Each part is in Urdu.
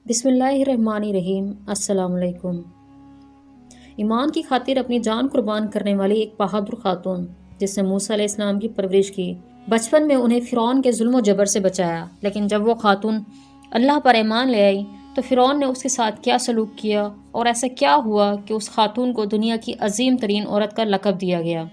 بسم اللہ الرحمن الرحیم۔ السلام علیکم۔ ایمان کی خاطر اپنی جان قربان کرنے والی ایک بہادر خاتون جس نے موسیٰ علیہ السلام کی پرورش کی، بچپن میں انہیں فرعون کے ظلم و جبر سے بچایا، لیکن جب وہ خاتون اللہ پر ایمان لے آئی تو فرعون نے اس کے ساتھ کیا سلوک کیا اور ایسا کیا ہوا کہ اس خاتون کو دنیا کی عظیم ترین عورت کا لقب دیا گیا۔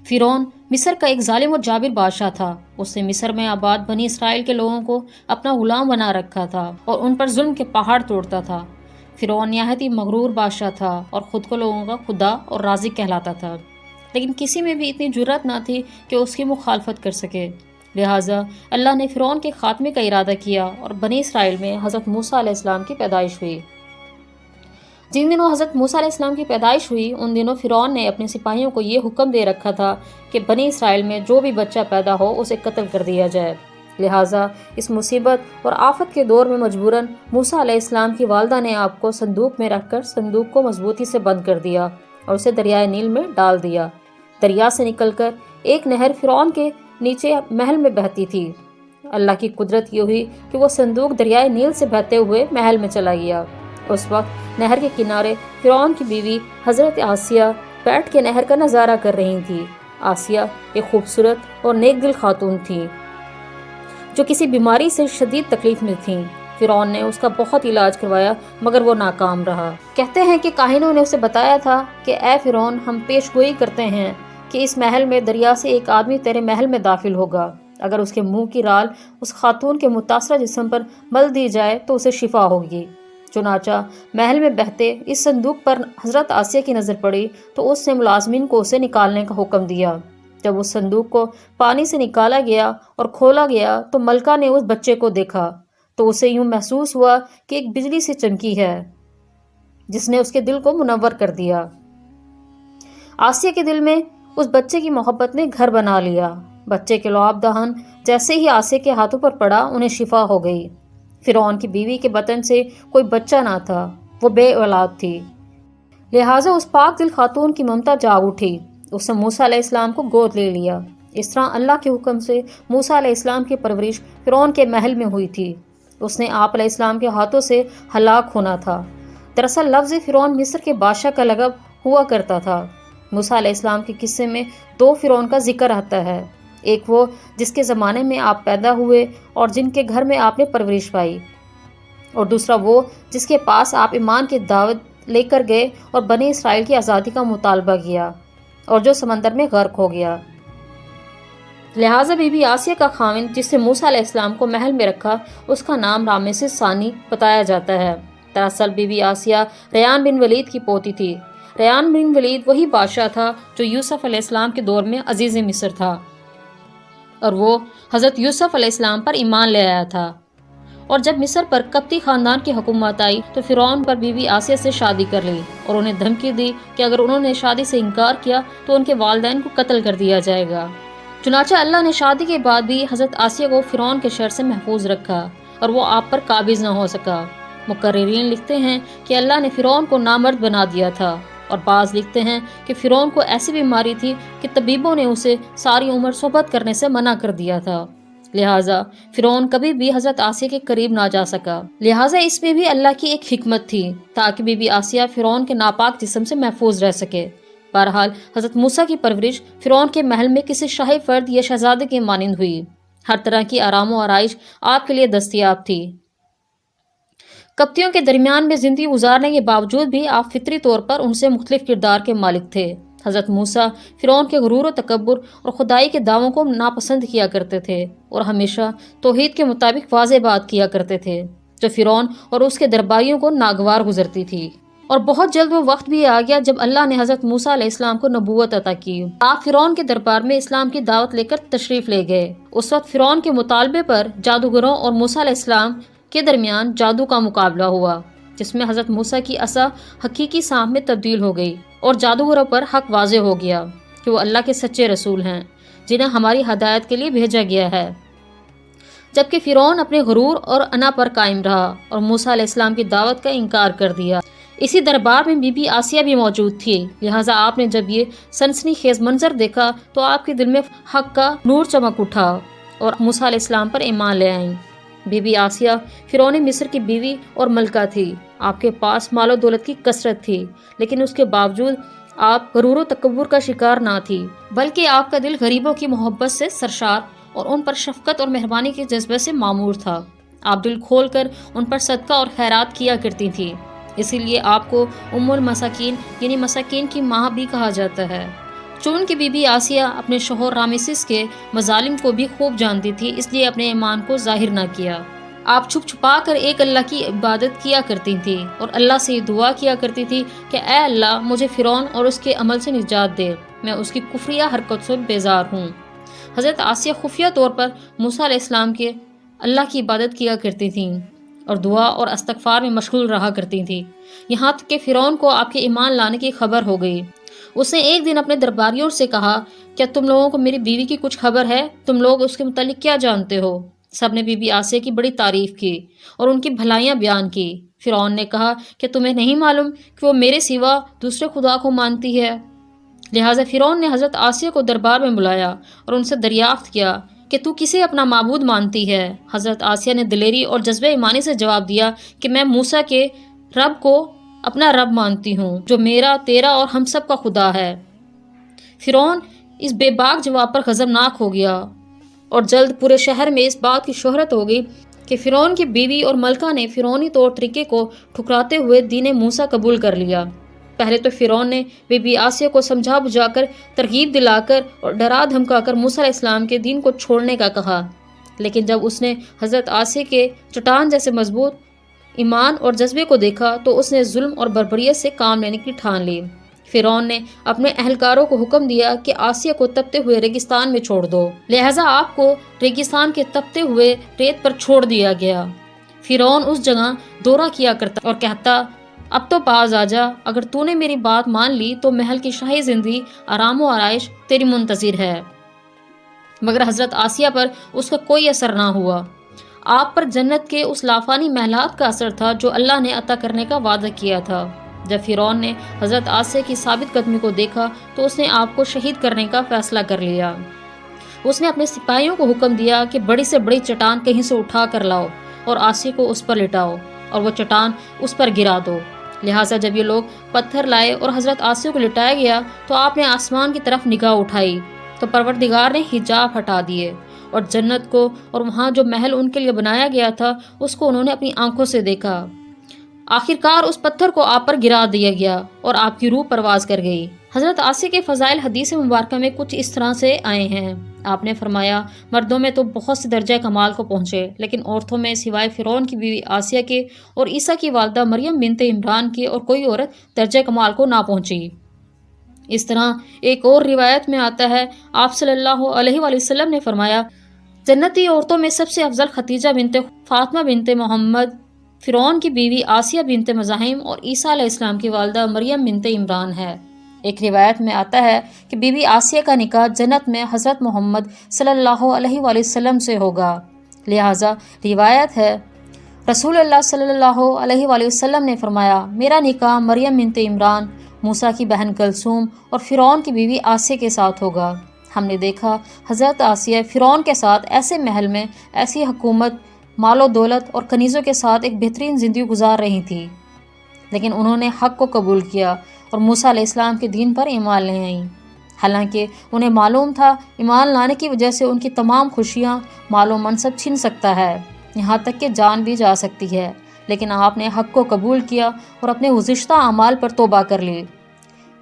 فرعون مصر کا ایک ظالم و جابر بادشاہ تھا۔ اس نے مصر میں آباد بنی اسرائیل کے لوگوں کو اپنا غلام بنا رکھا تھا اور ان پر ظلم کے پہاڑ توڑتا تھا۔ فرعون نہایت ہی مغرور بادشاہ تھا اور خود کو لوگوں کا خدا اور رازق کہلاتا تھا، لیکن کسی میں بھی اتنی جرأت نہ تھی کہ اس کی مخالفت کر سکے۔ لہٰذا اللہ نے فرعون کے خاتمے کا ارادہ کیا اور بنی اسرائیل میں حضرت موسیٰ علیہ السلام کی پیدائش ہوئی۔ جن دنوں حضرت موسیٰ علیہ السلام کی پیدائش ہوئی ان دنوں فرعون نے اپنے سپاہیوں کو یہ حکم دے رکھا تھا کہ بنی اسرائیل میں جو بھی بچہ پیدا ہو اسے قتل کر دیا جائے۔ لہٰذا اس مصیبت اور آفت کے دور میں مجبوراً موسیٰ علیہ السلام کی والدہ نے آپ کو صندوق میں رکھ کر صندوق کو مضبوطی سے بند کر دیا اور اسے دریائے نیل میں ڈال دیا۔ دریا سے نکل کر ایک نہر فرعون کے نیچے محل میں بہتی تھی۔ اللہ کی قدرت یہ ہوئی کہ وہ صندوق دریائے نیل سے بہتے ہوئے محل میں چلا گیا۔ اس وقت نہر کے کنارے فرعون کی بیوی حضرت آسیہ بیٹھ کے نہر کا نظارہ کر رہی تھی۔ آسیہ ایک خوبصورت اور نیک دل خاتون تھی جو کسی بیماری سے شدید تکلیف میں تھیں۔ فرعون نے اس کا بہت علاج کروایا مگر وہ ناکام رہا۔ کہتے ہیں کہ کاہنوں نے اسے بتایا تھا کہ اے فرعون، ہم پیش گوئی کرتے ہیں کہ اس محل میں دریا سے ایک آدمی تیرے محل میں داخل ہوگا۔ اگر اس کے منہ کی رال اس خاتون کے متاثرہ جسم پر مل دی جائے تو اسے شفا ہوگی۔ چنانچہ محل میں بہتے اس صندوق پر حضرت آسیہ کی نظر پڑی تو اس نے ملازمین کو اسے نکالنے کا حکم دیا۔ جب اس صندوق کو پانی سے نکالا گیا اور کھولا گیا تو ملکہ نے اس بچے کو دیکھا تو اسے یوں محسوس ہوا کہ ایک بجلی سے چمکی ہے جس نے اس کے دل کو منور کر دیا۔ آسیہ کے دل میں اس بچے کی محبت نے گھر بنا لیا۔ بچے کے لعاب دہن جیسے ہی آسیہ کے ہاتھوں پر پڑا انہیں شفا ہو گئی۔ فرعون کی بیوی کے بطن سے کوئی بچہ نہ تھا، وہ بے اولاد تھی۔ لہٰذا اس پاک دل خاتون کی ممتا جاگ اٹھی، اس نے موسیٰ علیہ السلام کو گود لے لیا۔ اس طرح اللہ کے حکم سے موسیٰ علیہ السلام کی پرورش فرعون کے محل میں ہوئی تھی۔ اس نے آپ علیہ السلام کے ہاتھوں سے ہلاک ہونا تھا۔ دراصل لفظ فرعون مصر کے بادشاہ کا لقب ہوا کرتا تھا۔ موسیٰ علیہ السلام کے قصے میں دو فرعون کا ذکر آتا ہے، ایک وہ جس کے زمانے میں آپ پیدا ہوئے اور جن کے گھر میں آپ نے پرورش پائی، اور دوسرا وہ جس کے پاس آپ ایمان کی دعوت لے کر گئے اور بنی اسرائیل کی آزادی کا مطالبہ کیا اور جو سمندر میں غرق ہو گیا۔ لہٰذا بی بی آسیہ کا خاوند جس سے موسیٰ علیہ السلام کو محل میں رکھا اس کا نام رامسس ثانی بتایا جاتا ہے۔ دراصل بی بی آسیہ ریان بن ولید کی پوتی تھی۔ ریان بن ولید وہی بادشاہ تھا جو یوسف علیہ السلام کے دور میں عزیز مصر تھا اور وہ حضرت یوسف علیہ السلام پر ایمان لے آیا تھا۔ اور جب مصر پر قبطی خاندان کی حکومت آئی تو فرعون پر بی بی آسیہ سے شادی کر لی اور انہیں دھمکی دی کہ اگر انہوں نے شادی سے انکار کیا تو ان کے والدین کو قتل کر دیا جائے گا۔ چنانچہ اللہ نے شادی کے بعد بھی حضرت آسیہ کو فرعون کے شر سے محفوظ رکھا اور وہ آپ پر قابض نہ ہو سکا۔ مقررین لکھتے ہیں کہ اللہ نے فرعون کو نامرد بنا دیا تھا، اور بعض لکھتے ہیں کہ فرعون کو ایسی بیماری تھی کہ طبیبوں نے اسے ساری عمر صحبت کرنے سے منع کر دیا تھا۔ لہٰذا فرعون کبھی بھی حضرت آسیہ کے قریب نہ جا سکا۔ لہٰذا اس میں بھی اللہ کی ایک حکمت تھی تاکہ بی بی آسیہ فرعون کے ناپاک جسم سے محفوظ رہ سکے۔ بہرحال حضرت موسیٰ کی پرورش فرعون کے محل میں کسی شاہی فرد یا شہزادے کے مانند ہوئی۔ ہر طرح کی آرام و آرائش آپ کے لیے دستیاب تھی۔ قبطیوں کے درمیان میں زندگی گزارنے کے باوجود بھی آپ فطری طور پر ان سے مختلف کردار کے مالک تھے۔ حضرت موسیٰ فرعون کے غرور و تکبر اور خدائی کے دعووں کو ناپسند کیا کرتے تھے اور ہمیشہ توحید کے مطابق واضح بات کیا کرتے تھے جو فرعون اور اس کے درباریوں کو ناگوار گزرتی تھی۔ اور بہت جلد وہ وقت بھی آ گیا جب اللہ نے حضرت موسیٰ علیہ السلام کو نبوت عطا کی۔ آپ فرعون کے دربار میں اسلام کی دعوت لے کر تشریف لے گئے۔ اس وقت فرعون کے مطالبے پر جادوگروں اور موسیٰ علیہ السلام کے درمیان جادو کا مقابلہ ہوا جس میں حضرت موسیٰ کی عصا حقیقی سانپ میں تبدیل ہو گئی اور جادوگروں پر حق واضح ہو گیا کہ وہ اللہ کے سچے رسول ہیں جنہیں ہماری ہدایت کے لیے بھیجا گیا ہے، جبکہ فرعون اپنے غرور اور انا پر قائم رہا اور موسیٰ علیہ السلام کی دعوت کا انکار کر دیا۔ اسی دربار میں بی بی آسیہ بھی موجود تھی، لہٰذا آپ نے جب یہ سنسنی خیز منظر دیکھا تو آپ کے دل میں حق کا نور چمک اٹھا اور موسیٰ علیہ السلام پر ایمان لے آئیں۔ بی بی آسیہ فرعون مصر کی بیوی اور ملکہ تھی۔ آپ کے پاس مال و دولت کی کثرت تھی، لیکن اس کے باوجود آپ غرور و تکبر کا شکار نہ تھی، بلکہ آپ کا دل غریبوں کی محبت سے سرشار اور ان پر شفقت اور مہربانی کے جذبے سے معمور تھا۔ آپ دل کھول کر ان پر صدقہ اور خیرات کیا کرتی تھیں، اسی لیے آپ کو ام المساکین یعنی مساکین کی ماں بھی کہا جاتا ہے۔ چونکہ بی بی آسیہ اپنے شوہر رامسس کے مظالم کو بھی خوب جانتی تھی، اس لیے اپنے ایمان کو ظاہر نہ کیا۔ آپ چھپ چھپا کر ایک اللہ کی عبادت کیا کرتی تھی اور اللہ سے دعا کیا کرتی تھی کہ اے اللہ مجھے فرعون اور اس کے عمل سے نجات دے، میں اس کی کفریہ حرکت سے بیزار ہوں۔ حضرت آسیہ خفیہ طور پر موسیٰ علیہ السلام کے اللہ کی عبادت کیا کرتی تھیں اور دعا اور استغفار میں مشغول رہا کرتی تھیں، یہاں تک کہ فرعون کو آپ کے ایمان لانے کی خبر ہو گئی۔ اس نے ایک دن اپنے درباریوں سے کہا، کیا تم لوگوں کو میری بیوی کی کچھ خبر ہے؟ تم لوگ اس کے متعلق کیا جانتے ہو؟ سب نے بی بی آسیہ کی بڑی تعریف کی اور ان کی بھلائیاں بیان کی۔ فرعون نے کہا کہ تمہیں نہیں معلوم کہ وہ میرے سوا دوسرے خدا کو مانتی ہے؟ لہٰذا فرعون نے حضرت آسیہ کو دربار میں بلایا اور ان سے دریافت کیا کہ تو کسے اپنا معبود مانتی ہے؟ حضرت آسیہ نے دلیری اور جذبہ ایمانی سے جواب دیا کہ میں موسیٰ کے رب کو اپنا رب مانتی ہوں، جو میرا، تیرا اور ہم سب کا خدا ہے۔ فرعون اس بے باک جواب پر غضبناک ہو گیا اور جلد پورے شہر میں اس بات کی شہرت ہو گئی کہ فرعون کی بیوی اور ملکہ نے فرعونی طور طریقے کو ٹھکراتے ہوئے دین موسیٰ قبول کر لیا۔ پہلے تو فرعون نے بی بی آسیہ کو سمجھا بجھا کر، ترغیب دلا کر اور ڈرا دھمکا کر موسیٰ علیہ السلام کے دین کو چھوڑنے کا کہا، لیکن جب اس نے حضرت آسیہ کے چٹان جیسے مضبوط ایمان اور جذبے کو دیکھا تو اس نے ظلم اور بربریت سے کام لینے کی ٹھان لی۔ فرعون نے اپنے اہلکاروں کو حکم دیا کہ آسیہ کو تپتے ہوئے ریگستان میں چھوڑ دو، لہٰذا آپ کو ریگستان کے تپتے ہوئے ریت پر چھوڑ دیا گیا۔ فرعون اس جگہ دورہ کیا کرتا اور کہتا، اب تو باز آ جا، اگر تو نے میری بات مان لی تو محل کی شاہی زندگی، آرام و آرائش تیری منتظر ہے۔ مگر حضرت آسیہ پر اس کا کوئی اثر نہ ہوا۔ آپ پر جنت کے اس لافانی محلات کا اثر تھا جو اللہ نے عطا کرنے کا وعدہ کیا تھا۔ جب فرعون نے حضرت آسیہ کی ثابت قدمی کو دیکھا تو اس نے آپ کو شہید کرنے کا فیصلہ کر لیا۔ اس نے اپنے سپاہیوں کو حکم دیا کہ بڑی سے بڑی چٹان کہیں سے اٹھا کر لاؤ اور آسیہ کو اس پر لٹاؤ اور وہ چٹان اس پر گرا دو۔ لہٰذا جب یہ لوگ پتھر لائے اور حضرت آسیہ کو لٹایا گیا تو آپ نے آسمان کی طرف نگاہ اٹھائی تو پروردگار نے حجاب ہٹا دیے اور جنت کو اور وہاں جو محل ان کے لیے بنایا گیا تھا اس کو انہوں نے اپنی آنکھوں سے دیکھا۔ آخرکار اس پتھر کو آپ پر گرا دیا گیا اور آپ کی روح پرواز کر گئی۔ حضرت آسیہ کے فضائل حدیث مبارکہ میں کچھ اس طرح سے آئے ہیں۔ آپ نے فرمایا، مردوں میں تو بہت سے درجہ کمال کو پہنچے، لیکن عورتوں میں سوائے فرعون کی بیوی آسیہ کے اور عیسیٰ کی والدہ مریم بنت عمران کی اور کوئی عورت درجہ کمال کو نہ پہنچی۔ اس طرح ایک اور روایت میں آتا ہے، آپ صلی اللہ علیہ وآلہ وسلم نے فرمایا، جنتی عورتوں میں سب سے افضل خدیجہ بنت فاطمہ بنت محمد، فرعون کی بیوی آسیہ بنت مزاحم اور عیسیٰ علیہ السلام کی والدہ مریم بنت عمران ہے۔ ایک روایت میں آتا ہے کہ بی بی آسیہ کا نکاح جنت میں حضرت محمد صلی اللہ علیہ وآلہ وسلم سے ہوگا۔ لہٰذا روایت ہے، رسول اللہ صلی اللہ علیہ وآلہ وسلم نے فرمایا، میرا نکاح مریم بنت عمران، موسیٰ کی بہن کلثوم اور فرعون کی بیوی آسیہ کے ساتھ ہوگا۔ ہم نے دیکھا حضرت آسیہ فرعون کے ساتھ ایسے محل میں، ایسی حکومت، مال و دولت اور کنیزوں کے ساتھ ایک بہترین زندگی گزار رہی تھی، لیکن انہوں نے حق کو قبول کیا اور موسیٰ علیہ السلام کے دین پر ایمان لے آئیں، حالانکہ انہیں معلوم تھا ایمان لانے کی وجہ سے ان کی تمام خوشیاں، مال و منصب چھن سکتا ہے، یہاں تک کہ جان بھی جا سکتی ہے، لیکن آپ نے حق کو قبول کیا اور اپنے گزشتہ اعمال پر توبہ کر لی۔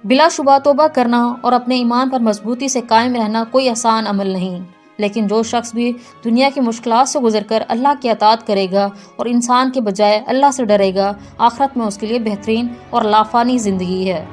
بلا شبہ توبہ کرنا اور اپنے ایمان پر مضبوطی سے قائم رہنا کوئی آسان عمل نہیں، لیکن جو شخص بھی دنیا کی مشکلات سے گزر کر اللہ کی اطاعت کرے گا اور انسان کے بجائے اللہ سے ڈرے گا، آخرت میں اس کے لیے بہترین اور لافانی زندگی ہے۔